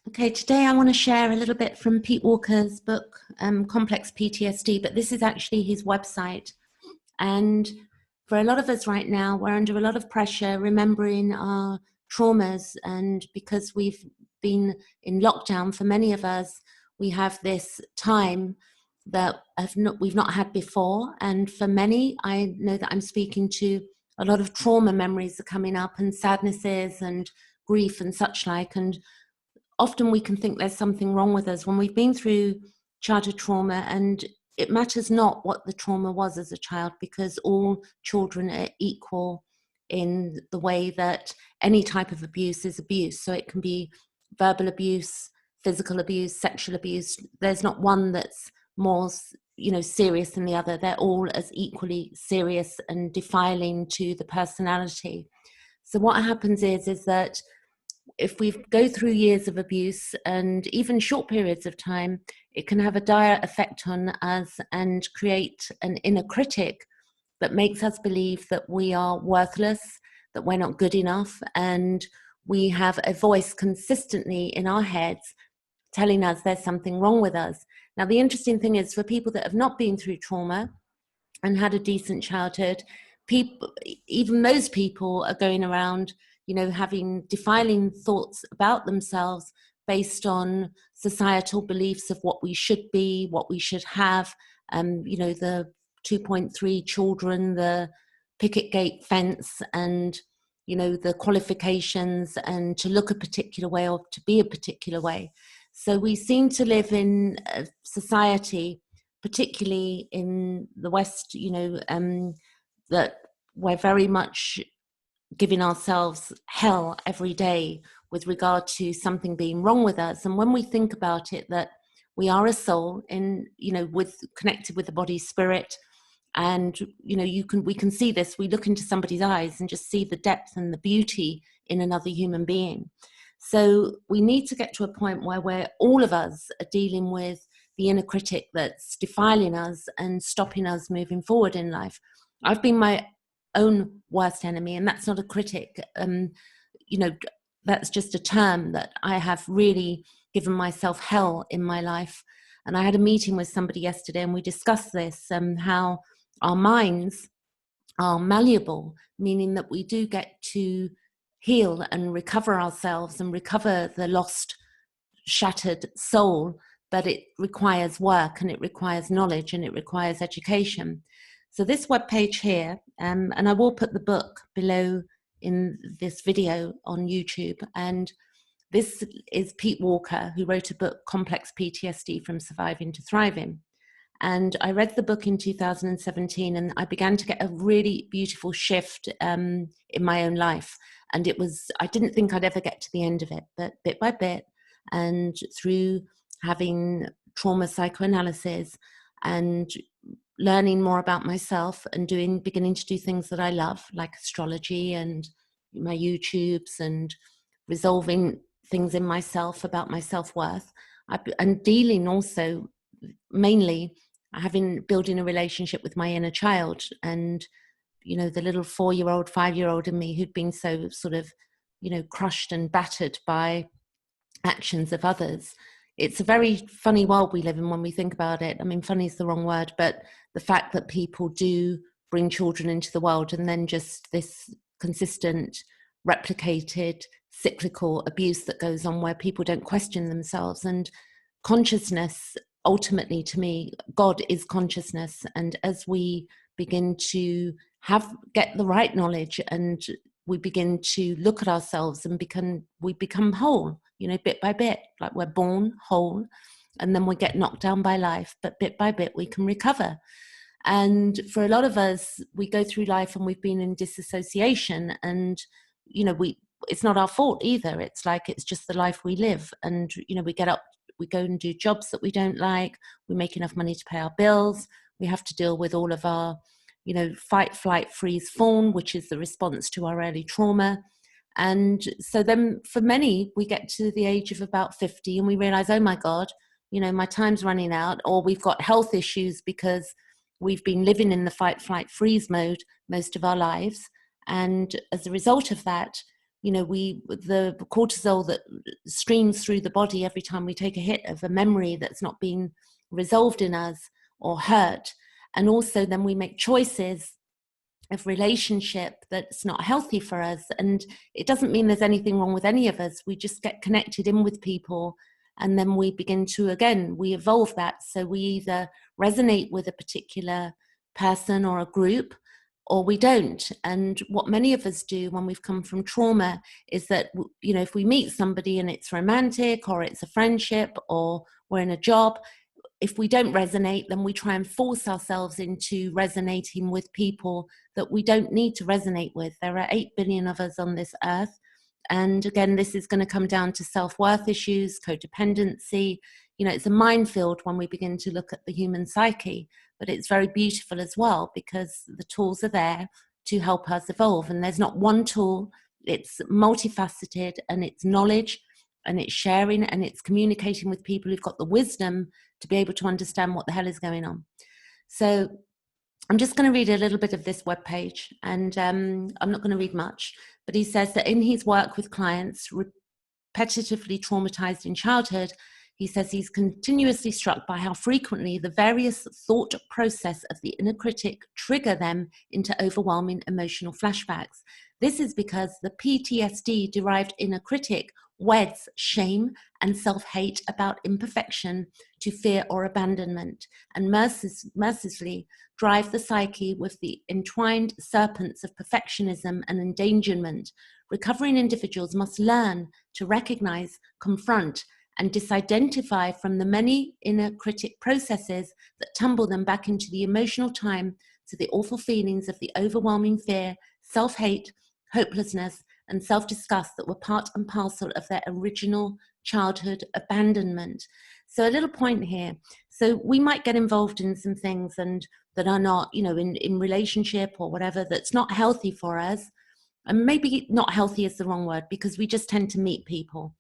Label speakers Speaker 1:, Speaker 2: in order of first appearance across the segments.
Speaker 1: Okay, today I want to share a little bit from Pete Walker's book, Complex PTSD, but this is actually his website. And for a lot of us right now, we're under a lot of pressure remembering our traumas. And because we've been in lockdown, for many of us, we have this time that we've not had before. And for many, I know that I'm speaking to a lot of trauma memories are coming up, and sadnesses and grief and such like. And often we can think there's something wrong with us when we've been through childhood trauma, and it matters not what the trauma was as a child, because all children are equal in the way that any type of abuse is abuse. So it can be verbal abuse, physical abuse, sexual abuse. There's not one that's more serious than the other. They're all as equally serious and defiling to the personality. So what happens is that if we go through years of abuse and even short periods of time, it can have a dire effect on us and create an inner critic that makes us believe that we are worthless, that we're not good enough, and we have a voice consistently in our heads telling us there's something wrong with us. Now, the interesting thing is, for people that have not been through trauma and had a decent childhood, even those people are going around having defiling thoughts about themselves based on societal beliefs of what we should be, what we should have, the 2.3 children, the picket gate fence, and, the qualifications, and to look a particular way or to be a particular way. So we seem to live in a society, particularly in the West, that we're very much giving ourselves hell every day with regard to something being wrong with us. And when we think about it, that we are a soul connected with the body spirit, and we can see this. We look into somebody's eyes and just see the depth and the beauty in another human being. So we need to get to a point where all of us are dealing with the inner critic that's defiling us and stopping us moving forward in life. I've been my own worst enemy, and that's not a critic. That's just a term that I have really given myself hell in my life. And I had a meeting with somebody yesterday, and we discussed this, how our minds are malleable, meaning that we do get to heal and recover ourselves and recover the lost, shattered soul, but it requires work, and it requires knowledge, and it requires education. So this webpage here, and I will put the book below in this video on YouTube, and this is Pete Walker, who wrote a book, Complex PTSD, From Surviving to Thriving. And I read the book in 2017, and I began to get a really beautiful shift in my own life. And I didn't think I'd ever get to the end of it, but bit by bit, and through having trauma psychoanalysis and learning more about myself and beginning to do things that I love, like astrology and my YouTubes, and resolving things in myself about my self-worth, and dealing also mainly building a relationship with my inner child, and the little 4-year-old, 5-year-old in me who'd been so sort of crushed and battered by actions of others. It's a very funny world we live in when we think about it. I mean, funny is the wrong word, but the fact that people do bring children into the world, and then just this consistent, replicated, cyclical abuse that goes on, where people don't question themselves. And consciousness, ultimately, to me, God is consciousness. And as we begin to get the right knowledge, and we begin to look at ourselves, and we become whole, bit by bit, like we're born whole, and then we get knocked down by life, but bit by bit we can recover. And for a lot of us, we go through life and we've been in disassociation, and it's not our fault either. It's like, it's just the life we live. And we get up, we go and do jobs that we don't like, we make enough money to pay our bills, we have to deal with all of our fight, flight, freeze, fawn, which is the response to our early trauma. And so then for many, we get to the age of about 50 and we realize, oh my God, my time's running out, or we've got health issues because we've been living in the fight, flight, freeze mode most of our lives. And as a result of that, you know, the cortisol that streams through the body every time we take a hit of a memory that's not been resolved in us or hurt. And also then we make choices of relationship that's not healthy for us. And it doesn't mean there's anything wrong with any of us. We just get connected in with people, and then we begin to, again, we evolve that. So we either resonate with a particular person or a group, or we don't. And what many of us do when we've come from trauma is that, you know, if we meet somebody and it's romantic or it's a friendship or we're in a job, if we don't resonate, then we try and force ourselves into resonating with people that we don't need to resonate with. There are 8 billion of us on this earth. And again, this is going to come down to self-worth issues, codependency. You know, it's a minefield when we begin to look at the human psyche, but it's very beautiful as well because the tools are there to help us evolve. And there's not one tool, it's multifaceted, and it's knowledge, and it's sharing, and it's communicating with people who've got the wisdom to be able to understand what the hell is going on. So I'm just going to read a little bit of this webpage, and I'm not going to read much, but he says that in his work with clients repetitively traumatized in childhood, he says he's continuously struck by how frequently the various thought process of the inner critic trigger them into overwhelming emotional flashbacks. This is because the PTSD-derived inner critic weds shame and self-hate about imperfection to fear or abandonment, and mercilessly drive the psyche with the entwined serpents of perfectionism and endangerment. Recovering individuals must learn to recognize, confront, and disidentify from the many inner critic processes that tumble them back into the emotional time to the awful feelings of the overwhelming fear, self-hate, hopelessness, and self-disgust that were part and parcel of their original childhood abandonment. So a little point here. So we might get involved in some things and that are not, you know, in relationship or whatever, that's not healthy for us. And maybe not healthy is the wrong word, because we just tend to meet people.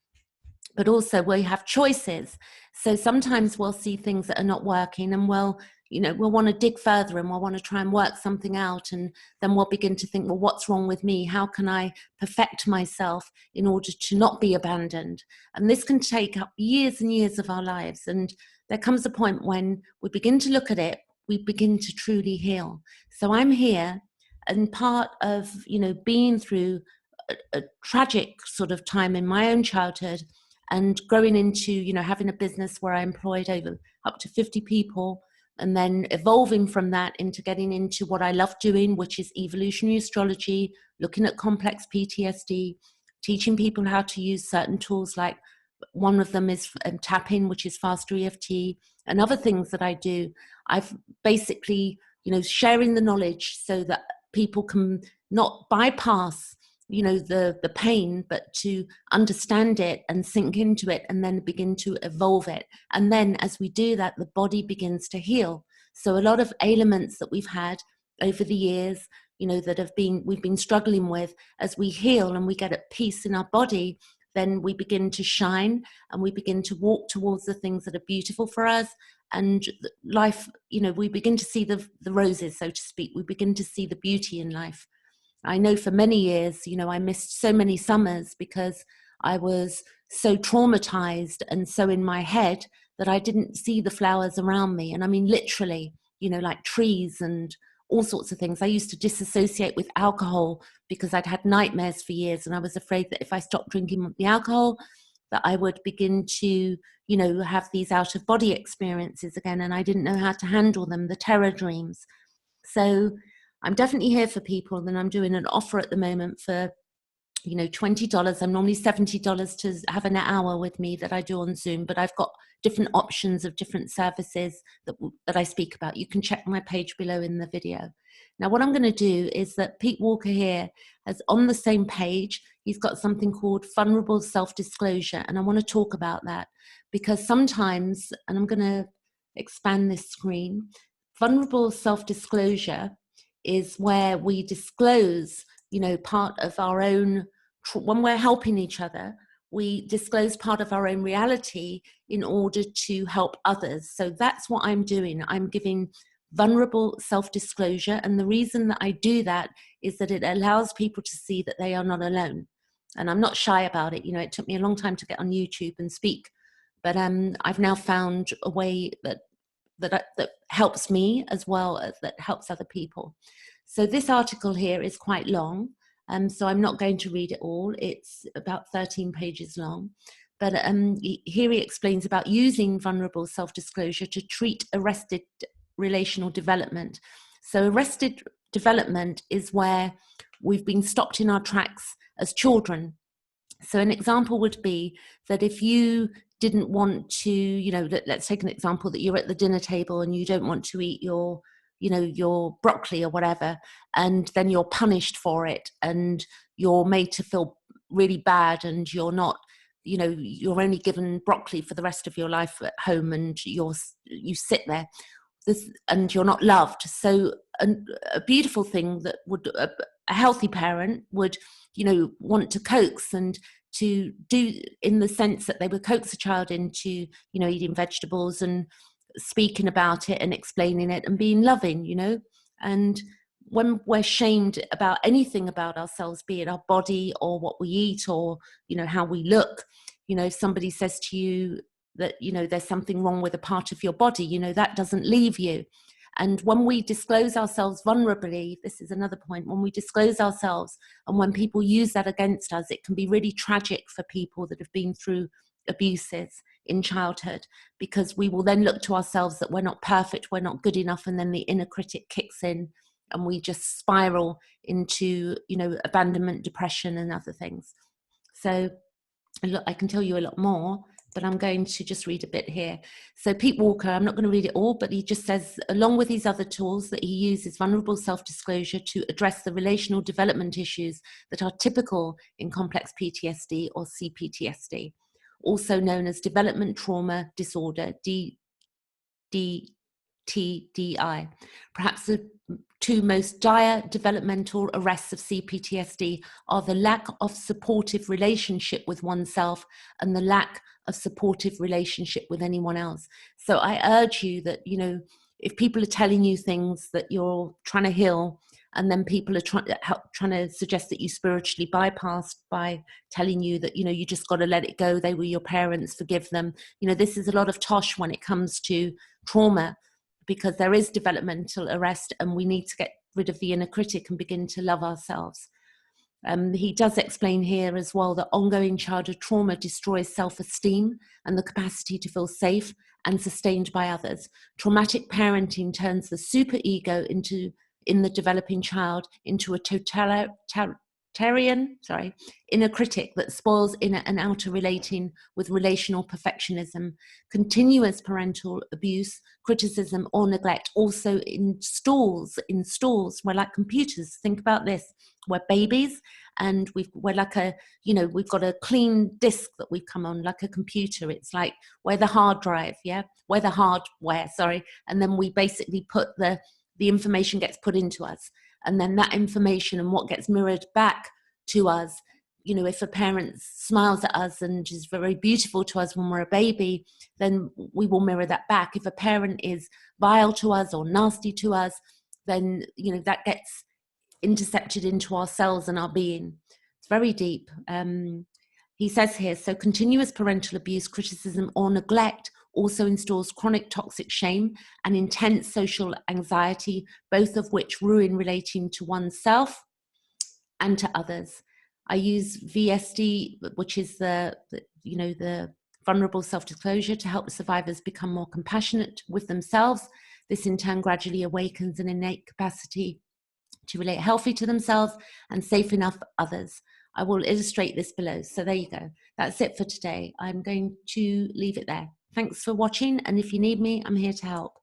Speaker 1: But also we have choices. So sometimes we'll see things that are not working, and we'll want to dig further, and we'll want to try and work something out. And then we'll begin to think, well, what's wrong with me? How can I perfect myself in order to not be abandoned? And this can take up years and years of our lives. And there comes a point when we begin to look at it, we begin to truly heal. So I'm here, and part of, you know, being through a tragic sort of time in my own childhood, and growing into, you know, having a business where I employed up to 50 people, and then evolving from that into getting into what I love doing, which is evolutionary astrology, looking at complex PTSD, teaching people how to use certain tools, like one of them is tapping, which is Faster EFT, and other things that I do. I've basically, you know, sharing the knowledge so that people can not bypass, you know, the pain, but to understand it and sink into it, and then begin to evolve it. And then as we do that, the body begins to heal. So a lot of ailments that we've had over the years, you know, that we've been struggling with, as we heal and we get at peace in our body, then we begin to shine, and we begin to walk towards the things that are beautiful for us. And life, you know, we begin to see the roses, so to speak. We begin to see the beauty in life. I know for many years, you know, I missed so many summers because I was so traumatized and so in my head that I didn't see the flowers around me. And I mean, literally, you know, like trees and all sorts of things. I used to disassociate with alcohol because I'd had nightmares for years, and I was afraid that if I stopped drinking the alcohol, that I would begin to, you know, have these out-of-body experiences again, and I didn't know how to handle them, the terror dreams. So I'm definitely here for people, and I'm doing an offer at the moment for, you know, $20. I'm normally $70 to have an hour with me that I do on Zoom, but I've got different options of different services that I speak about. You can check my page below in the video. Now, what I'm going to do is that Pete Walker here has on the same page, he's got something called vulnerable self-disclosure. And I want to talk about that because sometimes, and I'm going to expand this screen, vulnerable self-disclosure is where we disclose, you know, part of our own, when we're helping each other, we disclose part of our own reality in order to help others. So that's what I'm doing. I'm giving vulnerable self-disclosure. And the reason that I do that is that it allows people to see that they are not alone. And I'm not shy about it. You know, it took me a long time to get on YouTube and speak, but I've now found a way that helps me as well as that helps other people. So this article here is quite long, so I'm not going to read it all. It's about 13 pages long. But here he explains about using vulnerable self-disclosure to treat arrested relational development. So arrested development is where we've been stopped in our tracks as children. So an example would be that if you didn't want to, you know, let's take an example that you're at the dinner table and you don't want to eat your, you know, your broccoli or whatever, and then you're punished for it and you're made to feel really bad, and you're not, you know, you're only given broccoli for the rest of your life at home, and you sit there and you're not loved. So a beautiful thing that would a healthy parent would, you know, want to coax and to do, in the sense that they would coax a child into, you know, eating vegetables and speaking about it and explaining it and being loving, you know. And when we're shamed about anything about ourselves, be it our body or what we eat or, you know, how we look, you know, if somebody says to you that, you know, there's something wrong with a part of your body, you know, that doesn't leave you. And when we disclose ourselves vulnerably, this is another point, when we disclose ourselves and when people use that against us, it can be really tragic for people that have been through abuses in childhood, because we will then look to ourselves that we're not perfect, we're not good enough, and then the inner critic kicks in and we just spiral into, you know, abandonment, depression and other things. So look, I can tell you a lot more, but I'm going to just read a bit here. So Pete Walker, I'm not going to read it all, but he just says, along with these other tools, that he uses vulnerable self-disclosure to address the relational development issues that are typical in complex PTSD or CPTSD, also known as development trauma disorder, TDI. Perhaps the two most dire developmental arrests of CPTSD are the lack of supportive relationship with oneself and the lack of supportive relationship with anyone else. So I urge you that, you know, if people are telling you things that you're trying to heal, and then people are trying to suggest that you spiritually bypassed by telling you that, you know, you just got to let it go, they were your parents, forgive them. You know, this is a lot of tosh when it comes to trauma, because there is developmental arrest and we need to get rid of the inner critic and begin to love ourselves. He does explain here as well that ongoing childhood trauma destroys self-esteem and the capacity to feel safe and sustained by others. Traumatic parenting turns the superego in the developing child into a totalitarian inner critic that spoils inner and outer relating with relational perfectionism. Continuous parental abuse, criticism or neglect also installs, we're like computers. Think about this. We're babies and we're like a, you know, we've got a clean disk that we've come on, like a computer. It's like we're the hard drive, yeah? We're the hardware, and then we basically put the information gets put into us, and then that information and what gets mirrored back to us, you know, if a parent smiles at us and is very beautiful to us when we're a baby, then we will mirror that back. If a parent is vile to us or nasty to us, then, you know, that gets intercepted into our cells and our being. It's very deep. He says here, so continuous parental abuse, criticism or neglect also installs chronic toxic shame and intense social anxiety, both of which ruin relating to oneself and to others. I use VSD, which is the vulnerable self-disclosure, to help survivors become more compassionate with themselves. This in turn gradually awakens an innate capacity to relate healthy to themselves and safe enough for others. I will illustrate this below. So there you go. That's it for today. I'm going to leave it there. Thanks for watching. And if you need me, I'm here to help.